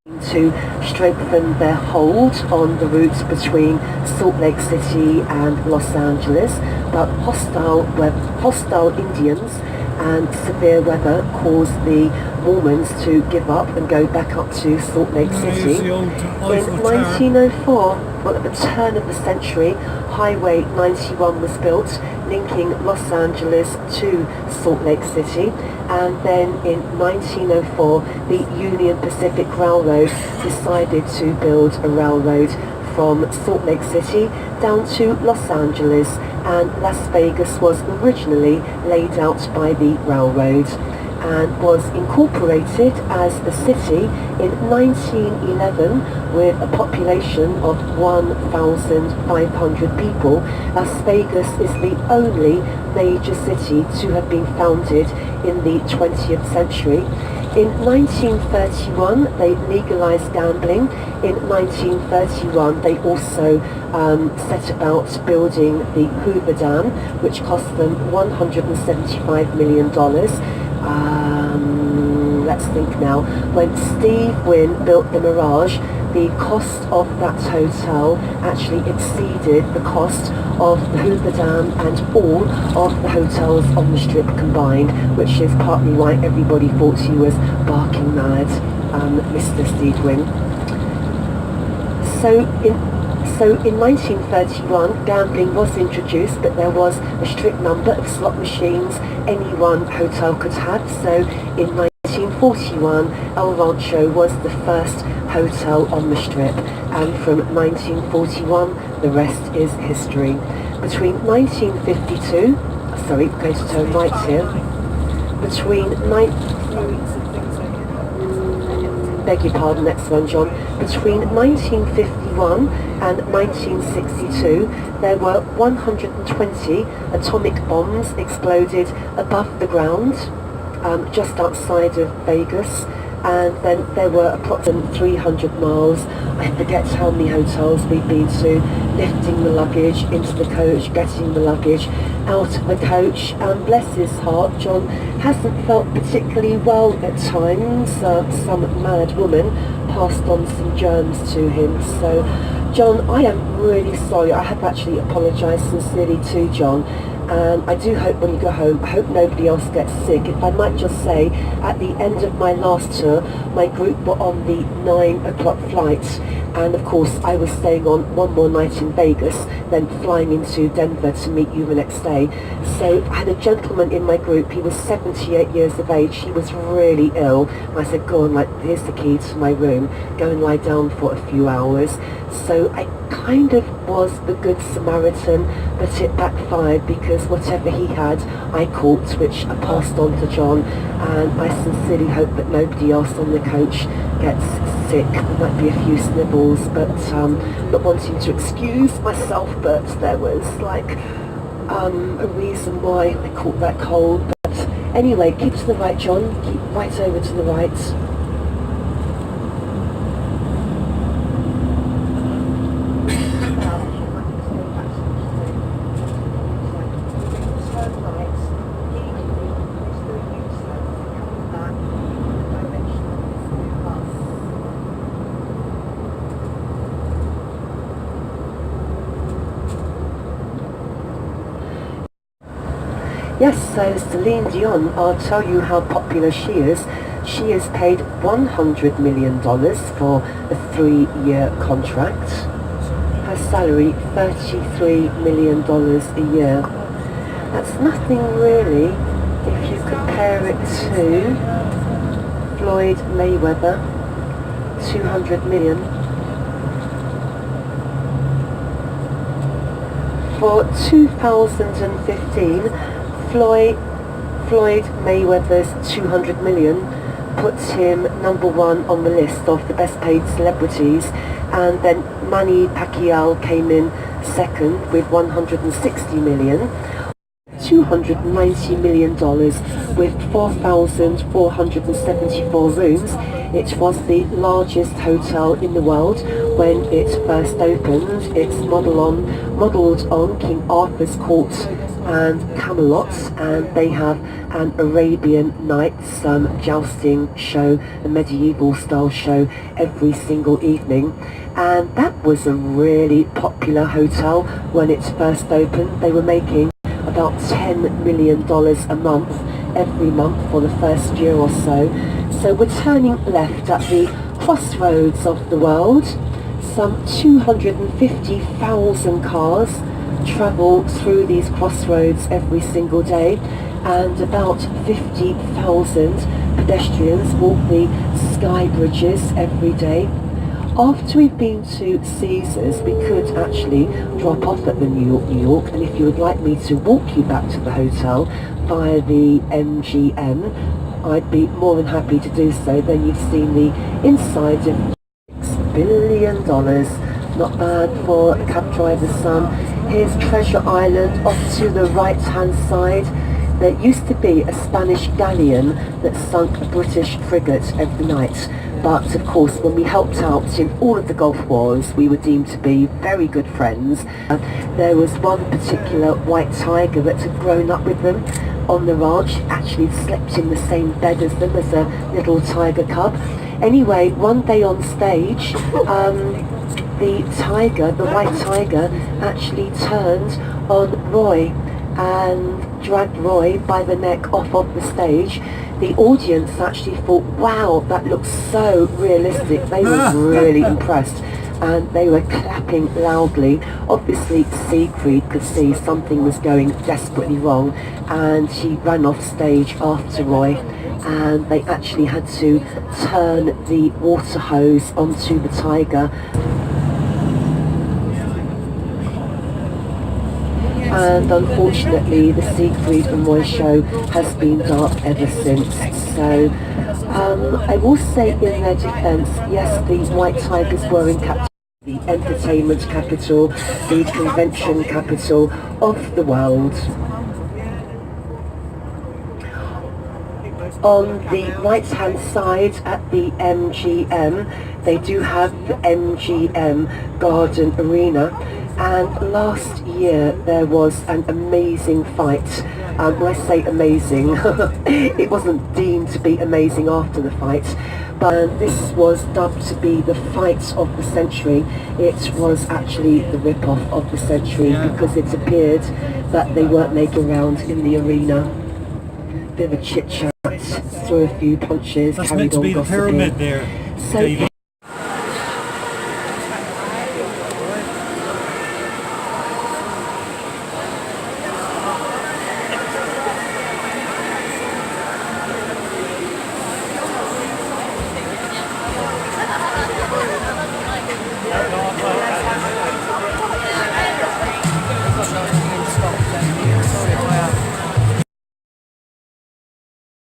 to strengthen their hold on the route between Salt Lake City and Los Angeles, but hostile Indians and severe weather caused the Mormons to give up and go back up to Salt Lake City. In 1904, well, at the turn of the century, Highway 91 was built, linking Los Angeles to Salt Lake City, and then in 1904 the Union Pacific Railroad decided to build a railroad from Salt Lake City down to Los Angeles, and Las Vegas was originally laid out by the railroad and was incorporated as a city in 1911 with a population of 1,500 people. Las Vegas is the only major city to have been founded in the 20th century. In 1931, they legalized gambling. In 1931, they also set about building the Hoover Dam, which cost them $175 million. Let's think now. When Steve Wynn built the Mirage, the cost of that hotel actually exceeded the cost of the Hoover Dam and all of the hotels on the Strip combined, which is partly why everybody thought he was barking mad, Mr. Steve Wynn. So in 1931, gambling was introduced, but there was a strict number of slot machines any one hotel could have. So in 1941, El Rancho was the first hotel on the Strip, and from 1941, the rest is history. Between 1952, sorry, going to turn right here, beg your pardon, next one, John. Between 1951 and 1962, there were 120 atomic bombs exploded above the ground, just outside of Vegas, and then there were approximately 300 miles, I forget how many hotels we've been to, lifting the luggage into the coach, getting the luggage out of the coach, and bless his heart, John hasn't felt particularly well at times. Some mad woman passed on some germs to him, so John, I am really sorry. I have actually apologised sincerely to John. I do hope when you go home, I hope nobody else gets sick. If I might just say, at the end of my last tour, my group were on the 9 o'clock flight, and of course I was staying on one more night in Vegas, then flying into Denver to meet you the next day. So I had a gentleman in my group, he was 78 years of age, he was really ill. I said, go on, here's the key to my room, go and lie down for a few hours. So I kind of was the good Samaritan, but it backfired because whatever he had, I caught, which I passed on to John, and I sincerely hope that nobody else on the coach gets sick. There might be a few snivels, but not wanting to excuse myself, but there was a reason why I caught that cold. But anyway, keep to the right, John, keep right over to the right. Yes, so Celine Dion, I'll tell you how popular she is. She is paid $100 million for a 3-year contract. Her salary, $33 million a year. That's nothing really if you compare it to Floyd Mayweather, $200 million. For 2015, Floyd Mayweather's $200 million puts him number one on the list of the best paid celebrities, and then Manny Pacquiao came in second with $160 million. $290 million with 4,474 rooms. It was the largest hotel in the world when it first opened. It's modelled on King Arthur's court and Camelot, and they have an Arabian Nights jousting show, a medieval style show every single evening. And that was a really popular hotel when it first opened. They were making about $10 million a month, every month for the first year or so. So we're turning left at the crossroads of the world. Some 250,000 cars travel through these crossroads every single day, and about 50,000 pedestrians walk the sky bridges every day. After we've been to Caesars, we could actually drop off at the New York, and if you would like me to walk you back to the hotel via the MGM, I'd be more than happy to do so. Then you've seen the inside of $6 billion. Not bad for a cab driver's son. Here's Treasure Island off to the right hand side. There used to be a Spanish galleon that sunk a British frigate every night. But of course, when we helped out in all of the Gulf Wars, we were deemed to be very good friends. There was one particular white tiger that had grown up with them on the ranch, actually slept in the same bed as them as a little tiger cub. Anyway, one day on stage, the white tiger, actually turned on Roy and dragged Roy by the neck off of the stage. The audience actually thought, wow, that looks so realistic. They were really impressed, and they were clapping loudly. Obviously, Siegfried could see something was going desperately wrong, and he ran off stage after Roy, and they actually had to turn the water hose onto the tiger. And unfortunately, the Siegfried and Roy show has been dark ever since. So I will say in their defence, yes, the White Tigers were in captivity, the entertainment capital, the convention capital of the world. On the right hand side at the MGM, they do have the MGM Garden Arena. And last year there was an amazing fight. When I say amazing, it wasn't deemed to be amazing after the fight, but this was dubbed to be the fight of the century. It was actually the rip-off of the century, because it appeared that they weren't making round in the arena. Bit of a chit-chat, threw a few punches, That's carried meant to on be the gossiping. pyramid there, So David.